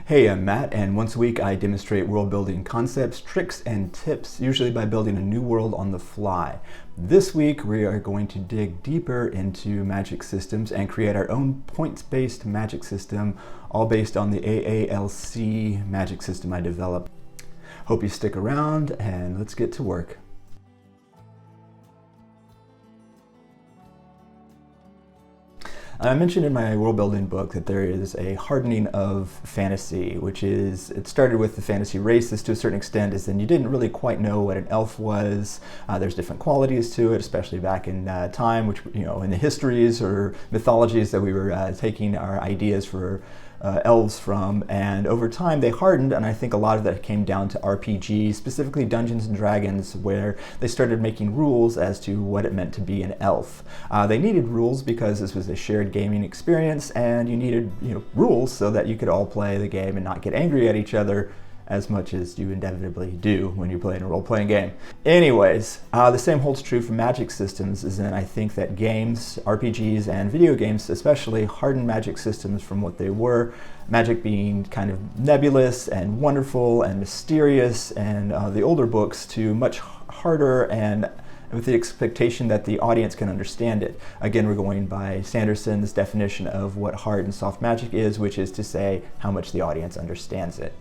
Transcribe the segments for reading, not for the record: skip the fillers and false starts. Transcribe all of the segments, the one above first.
Hey, I'm Matt, and once a week I demonstrate world building concepts, tricks, and tips, usually by building a new world on the fly. This week we are going to dig deeper into magic systems and create our own points-based magic system, all based on the AALC magic system I developed. Hope you stick around, and let's get to work. I mentioned in my world building book that there is a hardening of fantasy, which is, it started with the fantasy races to a certain extent, is then you didn't really quite know what an elf was. There's different qualities to it, especially back in time, which, you know, in the histories or mythologies that we were taking our ideas for elves from, and over time they hardened, and I think a lot of that came down to RPG, specifically Dungeons and Dragons, where they started making rules as to what it meant to be an elf. They needed rules because this was a shared gaming experience, and you needed, rules so that you could all play the game and not get angry at each other as much as you inevitably do when you're playing a role-playing game. Anyways, the same holds true for magic systems, is that I think that games, RPGs, and video games especially harden magic systems from what they were. Magic being kind of nebulous and wonderful and mysterious, and the older books to much harder and with the expectation that the audience can understand it. Again, we're going by Sanderson's definition of what hard and soft magic is, which is to say how much the audience understands it.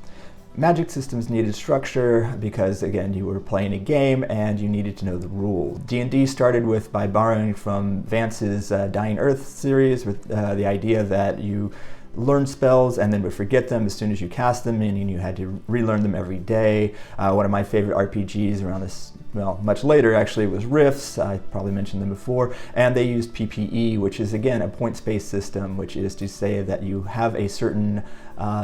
Magic systems needed structure because, again, you were playing a game and you needed to know the rules. D&D started by borrowing from Vance's Dying Earth series with the idea that you learn spells and then would forget them as soon as you cast them, meaning you had to relearn them every day. One of my favorite RPGs around this, much later actually, was Rifts. I probably mentioned them before, and they used PPE, which is again a points-based system, which is to say that you have a certain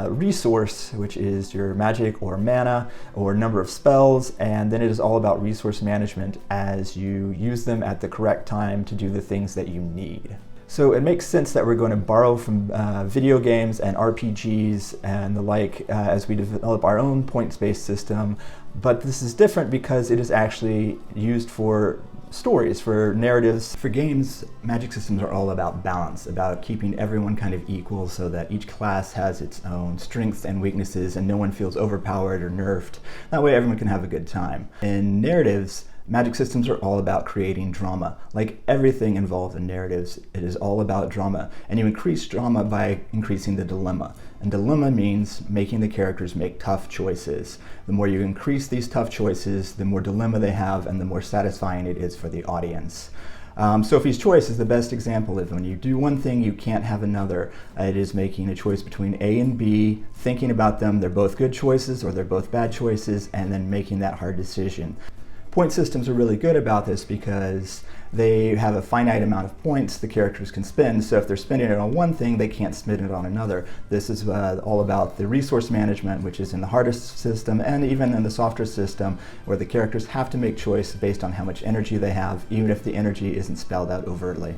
resource, which is your magic or mana or number of spells, and then it is all about resource management as you use them at the correct time to do the things that you need. So it makes sense that we're going to borrow from video games and RPGs and the like as we develop our own points-based system, but this is different because it is actually used for stories, for narratives. For games, magic systems are all about balance, about keeping everyone kind of equal so that each class has its own strengths and weaknesses and no one feels overpowered or nerfed. That way everyone can have a good time. In narratives, magic systems are all about creating drama. Like everything involved in narratives, it is all about drama. And you increase drama by increasing the dilemma. And dilemma means making the characters make tough choices. The more you increase these tough choices, the more dilemma they have and the more satisfying it is for the audience. Sophie's Choice is the best example of when you do one thing, you can't have another. It is making a choice between A and B, thinking about them, they're both good choices or they're both bad choices, and then making that hard decision. Point systems are really good about this because they have a finite amount of points the characters can spend, so if they're spending it on one thing, they can't spend it on another. This is all about the resource management, which is in the hardest system and even in the softer system, where the characters have to make choices based on how much energy they have, even if the energy isn't spelled out overtly.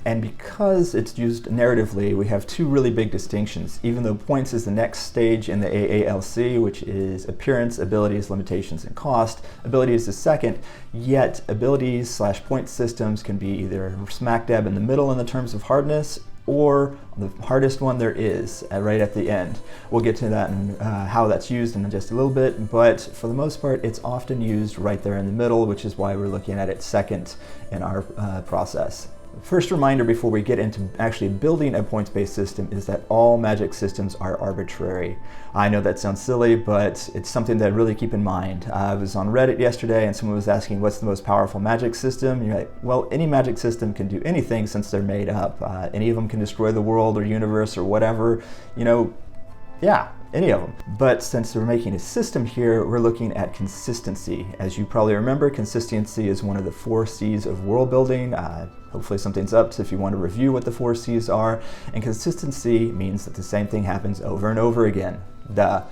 And because it's used narratively, we have two really big distinctions. Even though points is the next stage in the AALC, which is appearance, abilities, limitations, and cost. Ability is the second, yet abilities/point systems can be either smack dab in the middle in the terms of hardness, or the hardest one there is, right at the end. We'll get to that and how that's used in just a little bit, but for the most part, it's often used right there in the middle, which is why we're looking at it second in our process. First reminder before we get into actually building a points-based system is that all magic systems are arbitrary. I know that sounds silly, but it's something to really keep in mind. I was on Reddit yesterday and someone was asking what's the most powerful magic system, and you're like, well, any magic system can do anything since they're made up. Any of them can destroy the world or universe or whatever, yeah, any of them. But since we're making a system here, we're looking at consistency. As you probably remember, consistency is one of the 4 C's of world building. Hopefully something's up, so if you want to review what the 4 C's are. And consistency means that the same thing happens over and over again. Duh.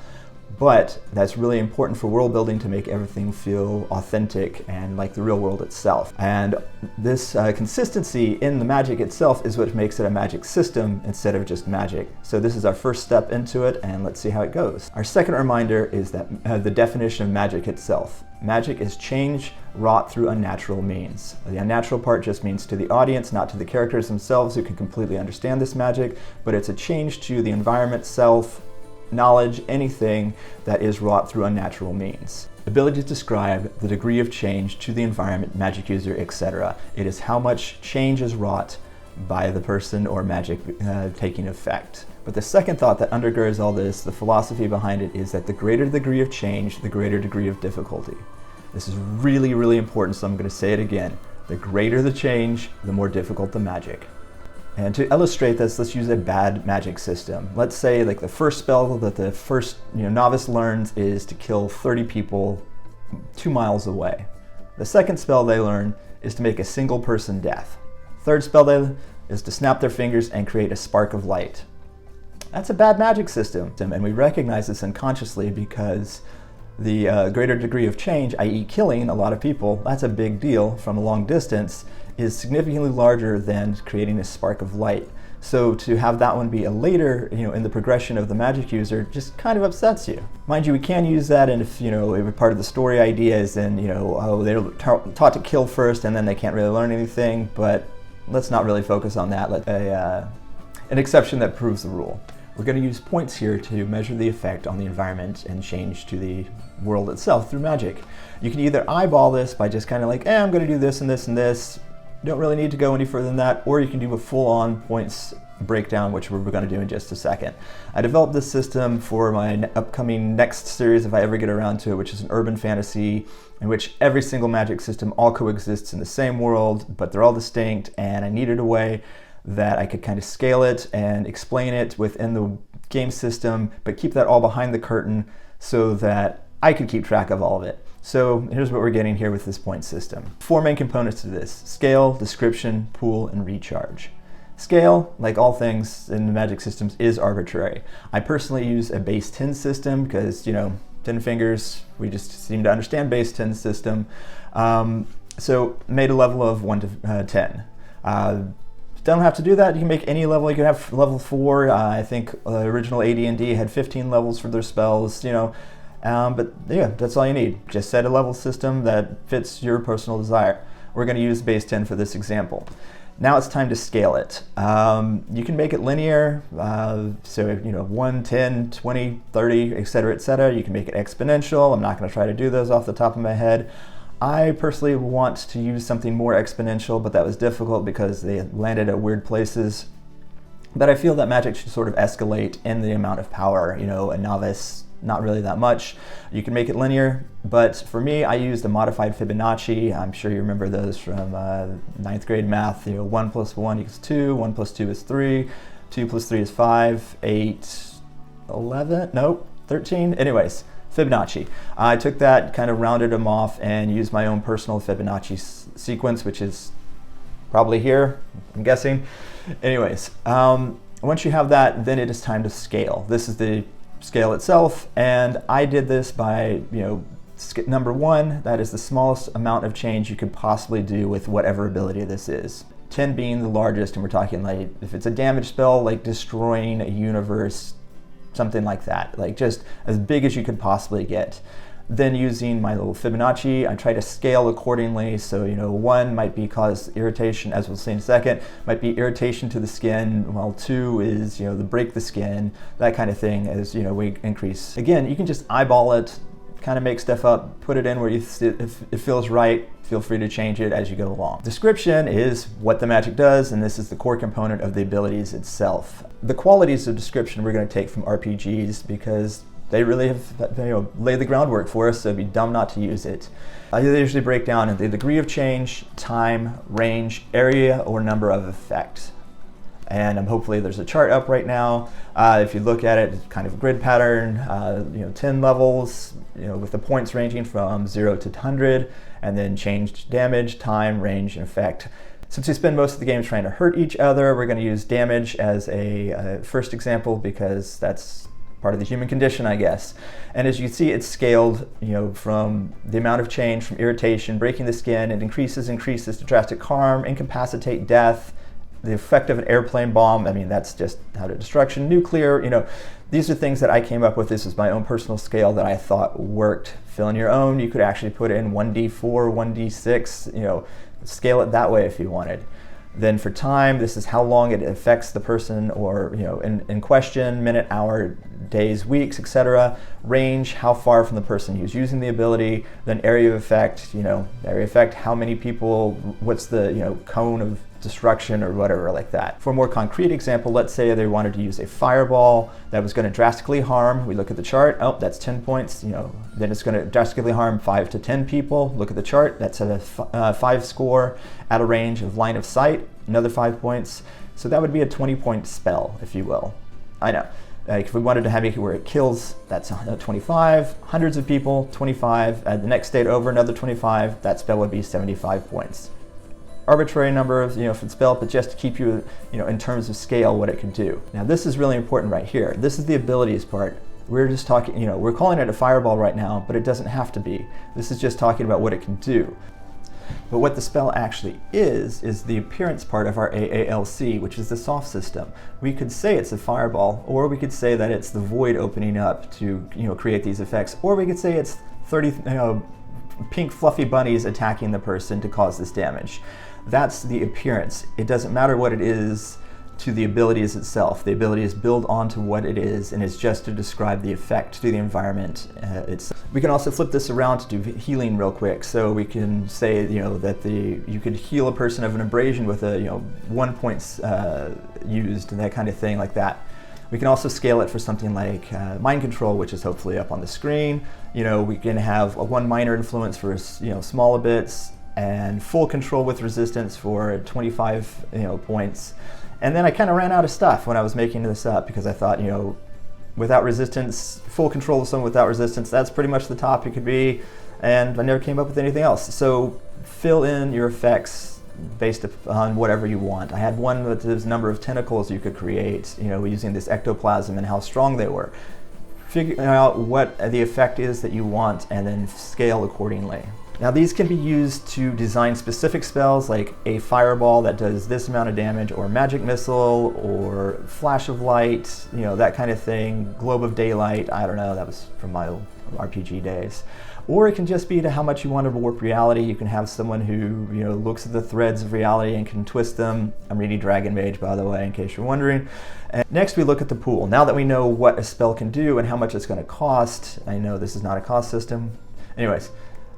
But that's really important for world building to make everything feel authentic and like the real world itself. And this consistency in the magic itself is what makes it a magic system instead of just magic. So this is our first step into it, and let's see how it goes. Our second reminder is that the definition of magic itself. Magic is change wrought through unnatural means. The unnatural part just means to the audience, not to the characters themselves who can completely understand this magic, but it's a change to the environment itself, knowledge, anything that is wrought through unnatural means. Ability to describe the degree of change to the environment, magic user, etc. It is how much change is wrought by the person or magic taking effect. But the second thought that undergirds all this, the philosophy behind it, is that the greater the degree of change, the greater degree of difficulty. This is really, really important, so I'm going to say it again. The greater the change, the more difficult the magic. And to illustrate this, let's use a bad magic system. Let's say like the first spell that the first novice learns is to kill 30 people 2 miles away. The second spell they learn is to make a single person death. Third spell is to snap their fingers and create a spark of light. That's a bad magic system, and we recognize this unconsciously because the greater degree of change, i.e. killing a lot of people, that's a big deal from a long distance, is significantly larger than creating a spark of light. So to have that one be a later, in the progression of the magic user just kind of upsets you. Mind you, we can use that, and if, if part of the story idea is then, they're taught to kill first and then they can't really learn anything, but let's not really focus on that. An exception that proves the rule. We're going to use points here to measure the effect on the environment and change to the world itself through magic. You can either eyeball this by just kind of like, I'm going to do this and this and this. You don't really need to go any further than that, or you can do a full-on points breakdown, which we're going to do in just a second. I developed this system for my upcoming next series, if I ever get around to it, which is an urban fantasy in which every single magic system all coexists in the same world, but they're all distinct, and I needed a way that I could kind of scale it and explain it within the game system, but keep that all behind the curtain so that I could keep track of all of it. So here's what we're getting here with this point system. 4 main components to this: scale, description, pool, and recharge. Scale, like all things in the magic systems, is arbitrary. I personally use a base 10 system because, 10 fingers, we just seem to understand base 10 system. So made a level of 1 to 10. Don't have to do that. You can make any level. You can have level 4. I think original AD&D had 15 levels for their spells, but yeah, that's all you need. Just set a level system that fits your personal desire. We're going to use base 10 for this example. Now it's time to scale it. You can make it linear, so 1, 10, 20, 30, etc., etc. You can make it exponential. I'm not going to try to do those off the top of my head. I personally want to use something more exponential, but that was difficult because they landed at weird places. But I feel that magic should sort of escalate in the amount of power. A novice, not really that much. You can make it linear, but for me, I used a modified Fibonacci. I'm sure you remember those from 9th grade math. 1 plus 1 equals 2, 1 plus 2 is 3, 2 plus 3 is 5, 8, 11, nope, 13. Anyways, Fibonacci. I took that, kind of rounded them off, and used my own personal Fibonacci sequence, which is probably here, I'm guessing. Anyways, once you have that, then it is time to scale. This is the scale itself, and I did this by, number 1, that is the smallest amount of change you could possibly do with whatever ability this is. 10 being the largest, and we're talking like, if it's a damage spell, like destroying a universe, something like that, like just as big as you could possibly get. Then using my little Fibonacci, I try to scale accordingly. So 1 might be cause irritation, as we'll see in a second, might be irritation to the skin, while 2 is the break the skin, that kind of thing, as we increase. Again, you can just eyeball it, kind of make stuff up, put it in where if it feels right. Feel free to change it as you go along. Description is what the magic does, and this is the core component of the abilities itself. The qualities of description we're going to take from RPGs because they really have laid the groundwork for us, so it'd be dumb not to use it. They usually break down into the degree of change, time, range, area, or number of effect. And hopefully there's a chart up right now. If you look at it, it's kind of a grid pattern, 10 levels, with the points ranging from 0 to 100, and then change damage, time, range, and effect. Since we spend most of the game trying to hurt each other, we're going to use damage as a first example because that's part of the human condition, I guess. And as you see, it's scaled, from the amount of change, from irritation, breaking the skin, it increases to drastic harm, incapacitate, death, the effect of an airplane bomb. That's just how to destruction, nuclear, these are things that I came up with. This is my own personal scale that I thought worked. Fill in your own. You could actually put in 1d4, 1d6, scale it that way if you wanted. Then for time, this is how long it affects the person or in question, minute, hour, days, weeks, etc. Range, how far from the person who's using the ability. Then area of effect, area effect, how many people, what's the cone of destruction or whatever like that. For a more concrete example, let's say they wanted to use a fireball that was going to drastically harm. We look at the chart. Oh, that's 10 points. Then it's going to drastically harm 5 to 10 people. Look at the chart. That's a 5 score at a range of line of sight. Another 5 points. So that would be a 20-point spell, if you will. I know. Like if we wanted to have it where it kills, that's 25. Hundreds of people, 25. The next state over, another 25. That spell would be 75 points. Arbitrary number of, for the spell, but just to keep you, in terms of scale, what it can do. Now, this is really important right here. This is the abilities part. We're just talking, we're calling it a fireball right now, but it doesn't have to be. This is just talking about what it can do. But what the spell actually is the appearance part of our AALC, which is the soft system. We could say it's a fireball, or we could say that it's the void opening up to, create these effects, or we could say it's 30, pink fluffy bunnies attacking the person to cause this damage. That's the appearance. It doesn't matter what it is to the abilities itself. The abilities build onto what it is, and it's just to describe the effect to the environment. We can also flip this around to do healing real quick. So we can say, that you could heal a person of an abrasion with a 1 point used and that kind of thing like that. We can also scale it for something like mind control, which is hopefully up on the screen. We can have a 1 minor influence for smaller bits, and full control with resistance for 25 points. And then I kind of ran out of stuff when I was making this up, because I thought, without resistance, full control of someone without resistance, that's pretty much the top it could be, and I never came up with anything else. So fill in your effects based on whatever you want. I had one with this number of tentacles you could create, using this ectoplasm and how strong they were. Figure out what the effect is that you want and then scale accordingly. Now these can be used to design specific spells like a fireball that does this amount of damage, or magic missile, or flash of light, that kind of thing, globe of daylight, I don't know, that was from my old RPG days. Or it can just be to how much you want to warp reality. You can have someone who looks at the threads of reality and can twist them. I'm reading Dragon Mage, by the way, in case you're wondering. And next we look at the pool. Now that we know what a spell can do and how much it's going to cost, I know this is not a cost system. Anyways,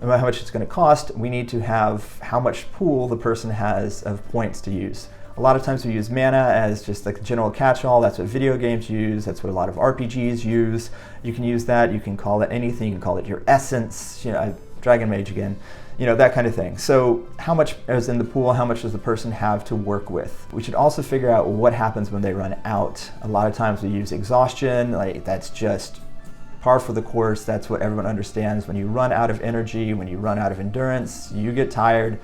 about how much it's going to cost, we need to have how much pool the person has of points to use. A lot of times we use mana as just like a general catch-all. That's what video games use. That's what a lot of RPGs use. You can use that. You can call it anything. You can call it your essence. Dragon Mage again. That kind of thing. So how much is in the pool? How much does the person have to work with? We should also figure out what happens when they run out. A lot of times we use exhaustion. That's just par for the course. That's what everyone understands. When you run out of energy, when you run out of endurance, you get tired.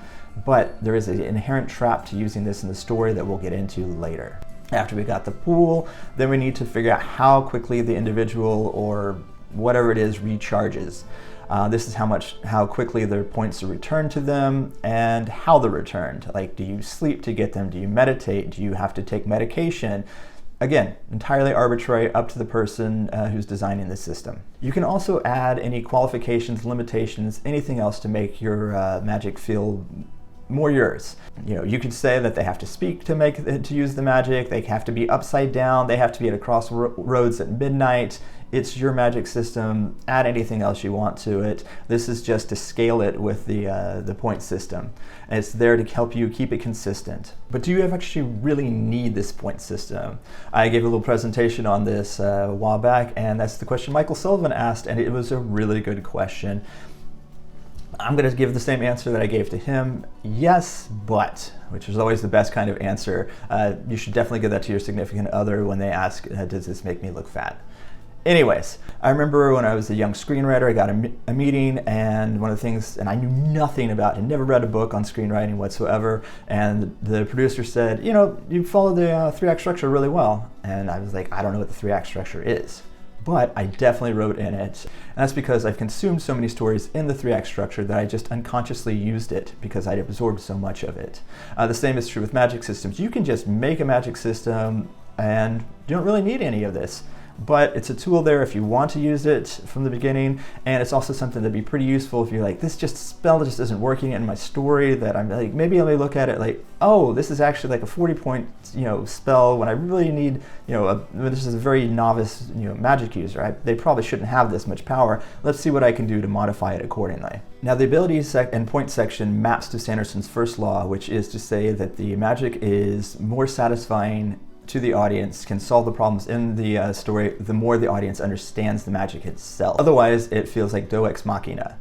But there is an inherent trap to using this in the story that we'll get into later. After we got the pool, then we need to figure out how quickly the individual or whatever it is recharges. This is how quickly their points are returned to them and how they're returned. Like, do you sleep to get them? Do you meditate? Do you have to take medication? Again, entirely arbitrary, up to the person who's designing the system. You can also add any qualifications, limitations, anything else to make your magic feel more yours. You could say that they have to speak to use the magic, they have to be upside down, they have to be at a crossroads at midnight. It's your magic system. Add anything else you want to it. This is just to scale it with the point system. And it's there to help you keep it consistent. But do you actually really need this point system? I gave a little presentation on this a while back, and that's the question Michael Sullivan asked, and it was a really good question. I'm going to give the same answer that I gave to him. Yes, but, which is always the best kind of answer. You should definitely give that to your significant other when they ask, does this make me look fat? Anyways, I remember when I was a young screenwriter, I got a meeting, and one of the things, and I knew nothing about, and never read a book on screenwriting whatsoever, and the producer said, you follow the 3-act structure really well. And I was like, I don't know what the 3-act structure is. But I definitely wrote in it. And that's because I've consumed so many stories in the 3-act structure that I just unconsciously used it because I'd absorbed so much of it. The same is true with magic systems. You can just make a magic system and you don't really need any of this. But it's a tool there if you want to use it from the beginning, and it's also something that'd be pretty useful if you're like, this spell just isn't working in my story, that I'm like, maybe let me look at it like, oh, this is actually like a 40-point, spell when I really need, this is a very novice, magic user. They probably shouldn't have this much power. Let's see what I can do to modify it accordingly. Now, the ability and point section maps to Sanderson's first law, which is to say that the magic is more satisfying to the audience, can solve the problems in the story, the more the audience understands the magic itself. Otherwise, it feels like Deus Ex Machina.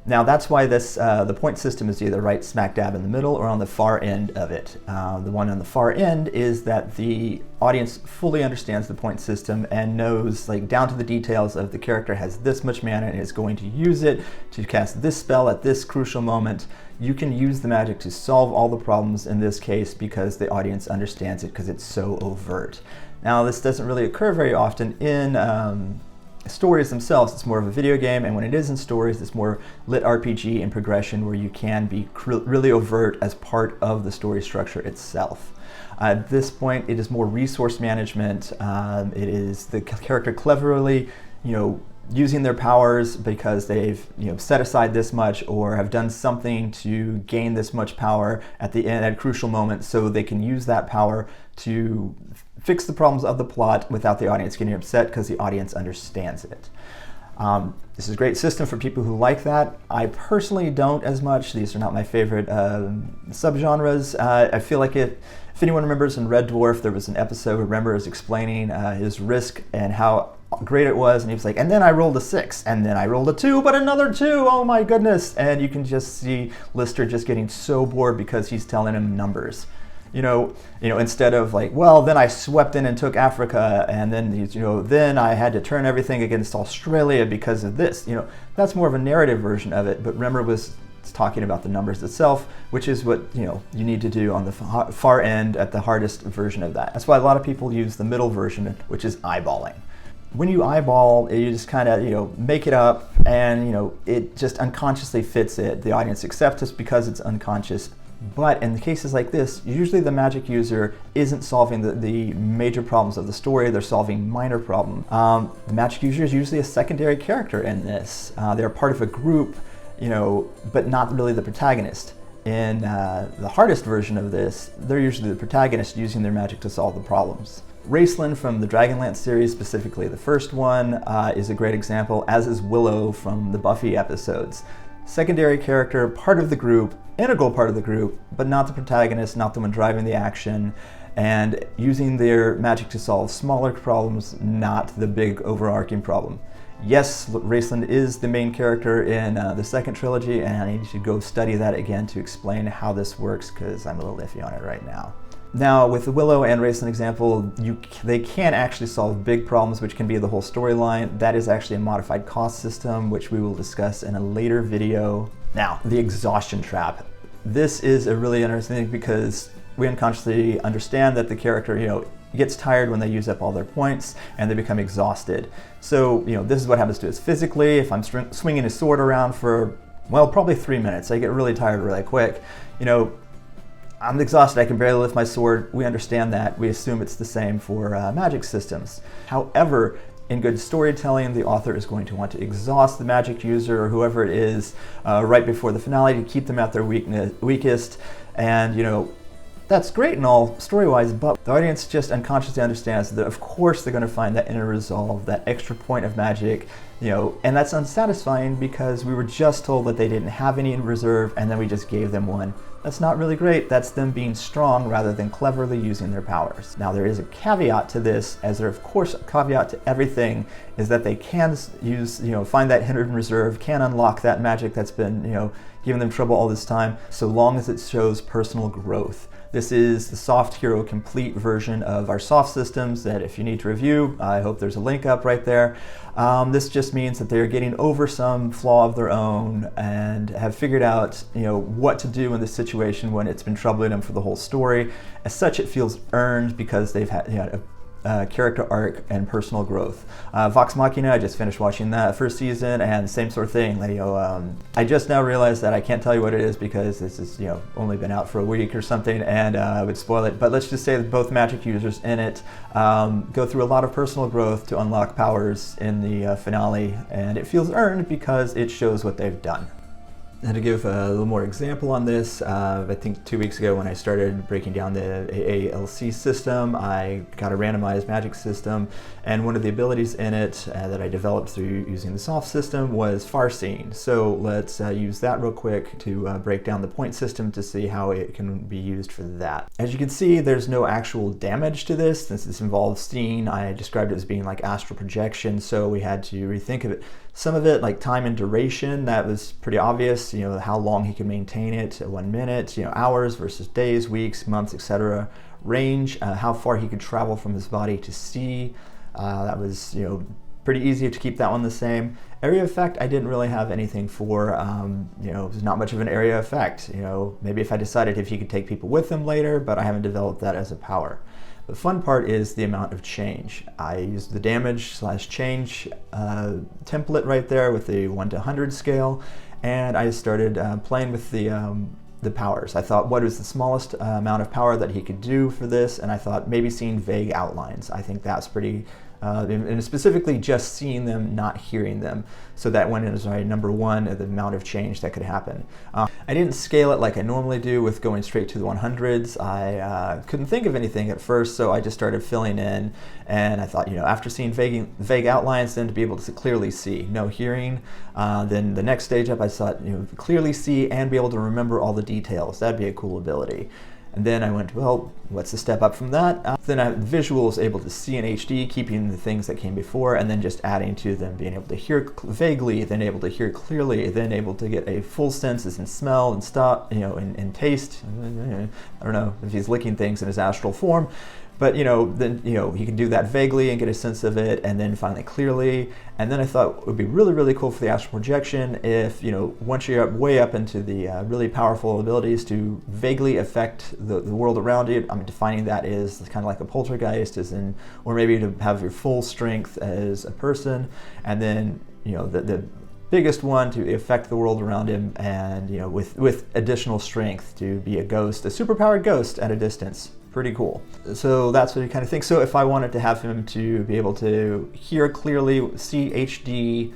Now, that's why this the point system is either right smack dab in the middle or on the far end of it. The one on the far end is that the audience fully understands the point system and knows, like, down to the details of the character has this much mana and is going to use it to cast this spell at this crucial moment. You can use the magic to solve all the problems in this case because the audience understands it because it's so overt. Now, this doesn't really occur very often in stories themselves. It's more of a video game, and when it is in stories, it's more lit RPG and progression where you can be really overt as part of the story structure itself. At this point, it is more resource management. It is the character cleverly, using their powers because they've set aside this much or have done something to gain this much power at the end at a crucial moment, so they can use that power to fix the problems of the plot without the audience getting upset because the audience understands it. This is a great system for people who like that. I personally don't as much. These are not my favorite subgenres. I feel like if anyone remembers in Red Dwarf, there was an episode where Remember is explaining his risk and how great it was, and he was like, and then I rolled a 6, and then I rolled a 2, but another 2, oh my goodness. And you can just see Lister just getting so bored because he's telling him numbers. Instead of like, well, then I swept in and took Africa, and then, then I had to turn everything against Australia because of this. That's more of a narrative version of it, but Remember was talking about the numbers itself, which is what, you need to do on the far end at the hardest version of that. That's why a lot of people use the middle version, which is eyeballing. When you eyeball, you just kind of, make it up, and, it just unconsciously fits it. The audience accepts it because it's unconscious. But in the cases like this, usually the magic user isn't solving the major problems of the story, they're solving minor problems. The magic user is usually a secondary character in this. They're part of a group, but not really the protagonist. In the hardest version of this, they're usually the protagonist using their magic to solve the problems. Raceland from the Dragonlance series, specifically the first one, is a great example, as is Willow from the Buffy episodes. Secondary character, part of the group, integral part of the group, but not the protagonist, not the one driving the action, and using their magic to solve smaller problems, not the big overarching problem. Yes, Raceland is the main character in the second trilogy, and I need to go study that again to explain how this works, because I'm a little iffy on it right now. Now, with the Willow and Raceland example, they can actually solve big problems, which can be the whole storyline. That is actually a modified cost system, which we will discuss in a later video. Now, the exhaustion trap. This is a really interesting thing because we unconsciously understand that the character, gets tired when they use up all their points and they become exhausted. So, this is what happens to us physically. If I'm swinging a sword around for, probably 3 minutes, I get really tired really quick. I'm exhausted, I can barely lift my sword. We understand that. We assume it's the same for magic systems. However, in good storytelling, the author is going to want to exhaust the magic user or whoever it is right before the finale to keep them at their weakest. And, that's great and all story-wise, but the audience just unconsciously understands that of course they're going to find that inner resolve, that extra point of magic, and that's unsatisfying because we were just told that they didn't have any in reserve and then we just gave them one. That's not really great. That's them being strong rather than cleverly using their powers. Now, there is a caveat to this, as there of course a caveat to everything is that they can use, find that hidden reserve, can unlock that magic that's been, giving them trouble all this time, so long as it shows personal growth. This is the Soft Hero Complete version of our soft systems that if you need to review, I hope there's a link up right there. This just means that they're getting over some flaw of their own and have figured out, what to do in this situation when it's been troubling them for the whole story. As such, it feels earned because they've had, character arc and personal growth. Vox Machina, I just finished watching that first season, and same sort of thing. I just now realized that I can't tell you what it is because this has only been out for a week or something, and I would spoil it. But let's just say that both magic users in it go through a lot of personal growth to unlock powers in the finale, and it feels earned because it shows what they've done. And to give a little more example on this, I think 2 weeks ago when I started breaking down the AALC system, I got a randomized magic system, and one of the abilities in it that I developed through using the soft system was far-seeing. So let's use that real quick to break down the point system to see how it can be used for that. As you can see, there's no actual damage to this. Since this involves seeing, I described it as being like astral projection, so we had to rethink of it. Some of it, like time and duration, that was pretty obvious, how long he could maintain it, 1 minute, hours versus days, weeks, months, etc. Range, how far he could travel from his body to see, that was, pretty easy to keep that one the same. Area effect, I didn't really have anything for, there's not much of an area effect. Maybe if I decided if he could take people with him later, but I haven't developed that as a power. The fun part is the amount of change. I used the damage/change template right there with the 1 to 100 scale, and I started playing with the powers. I thought, what is the smallest amount of power that he could do for this? And I thought maybe seeing vague outlines. I think that's pretty, and specifically just seeing them, not hearing them. So that went in as my number one, the amount of change that could happen. I didn't scale it like I normally do with going straight to the 100s. I couldn't think of anything at first, so I just started filling in, and I thought, after seeing vague outlines, then to be able to clearly see, no hearing. Then the next stage up, I thought, clearly see and be able to remember all the details. That'd be a cool ability. And then I went, well, what's the step up from that? Then I had visuals able to see in HD, keeping the things that came before, and then just adding to them, being able to hear vaguely, then able to hear clearly, then able to get a full senses in smell and stop, and taste. I don't know if he's licking things in his astral form, but then he can do that vaguely and get a sense of it, and then finally clearly. And then I thought it would be really, really cool for the astral projection if once you're way up into the really powerful abilities to vaguely affect the world around you. I'm defining that as kind of like a poltergeist, or maybe to have your full strength as a person, and then the biggest one to affect the world around him, and with additional strength to be a ghost, a superpowered ghost at a distance. Pretty cool. So that's what you kind of think. So if I wanted to have him to be able to hear clearly, see HD,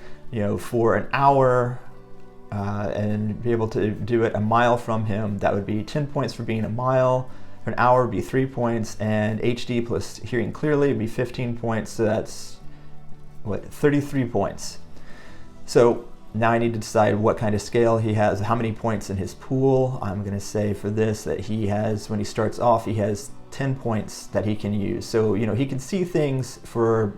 for an hour, and be able to do it a mile from him, that would be 10 points for being a mile. For an hour would be 3 points, and HD plus hearing clearly would be 15 points. So that's 33 points. So now I need to decide what kind of scale he has, how many points in his pool. I'm going to say for this that he has, when he starts off, he has 10 points that he can use. So, he can see things for,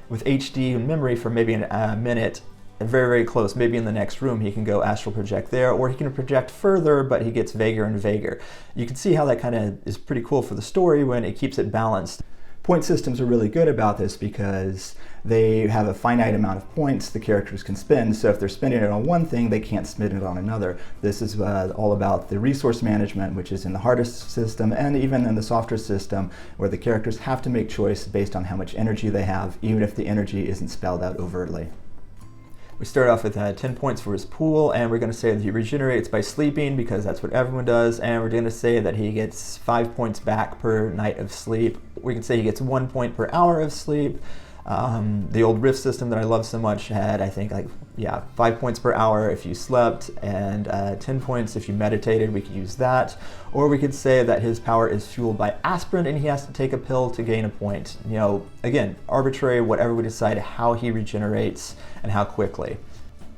with HD and memory for maybe a minute, very, very close. Maybe in the next room he can go astral project there, or he can project further, but he gets vaguer and vaguer. You can see how that kind of is pretty cool for the story when it keeps it balanced. Point systems are really good about this because they have a finite amount of points the characters can spend, so if they're spending it on one thing, they can't spend it on another. This is all about the resource management, which is in the hardest system and even in the softer system, where the characters have to make choice based on how much energy they have, even if the energy isn't spelled out overtly. We start off with 10 points for his pool, and we're going to say that he regenerates by sleeping because that's what everyone does, and we're going to say that he gets 5 points back per night of sleep. We can say he gets 1 point per hour of sleep. The old Rift system that I love so much had, I think, 5 points per hour if you slept, and 10 points if you meditated. We could use that. Or we could say that his power is fueled by aspirin and he has to take a pill to gain a point. Again, arbitrary, whatever we decide how he regenerates and how quickly.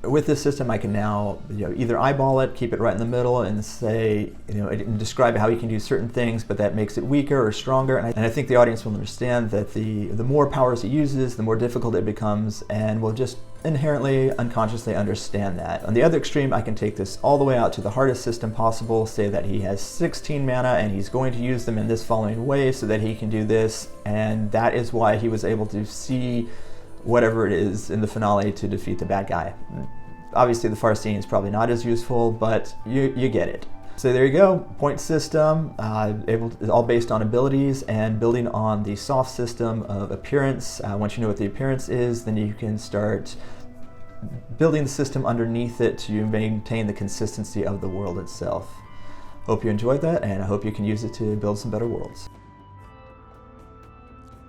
With this system, I can now either eyeball it, keep it right in the middle, and say, and describe how he can do certain things, but that makes it weaker or stronger. And I think the audience will understand that the more powers he uses, the more difficult it becomes, and will just inherently, unconsciously understand that. On the other extreme, I can take this all the way out to the hardest system possible, say that he has 16 mana and he's going to use them in this following way so that he can do this, and that is why he was able to see whatever it is in the finale to defeat the bad guy. Obviously the far seeing is probably not as useful, but you get it. So there you go, point system, all based on abilities and building on the soft system of appearance. Once you know what the appearance is, then you can start building the system underneath it to maintain the consistency of the world itself. Hope you enjoyed that, and I hope you can use it to build some better worlds.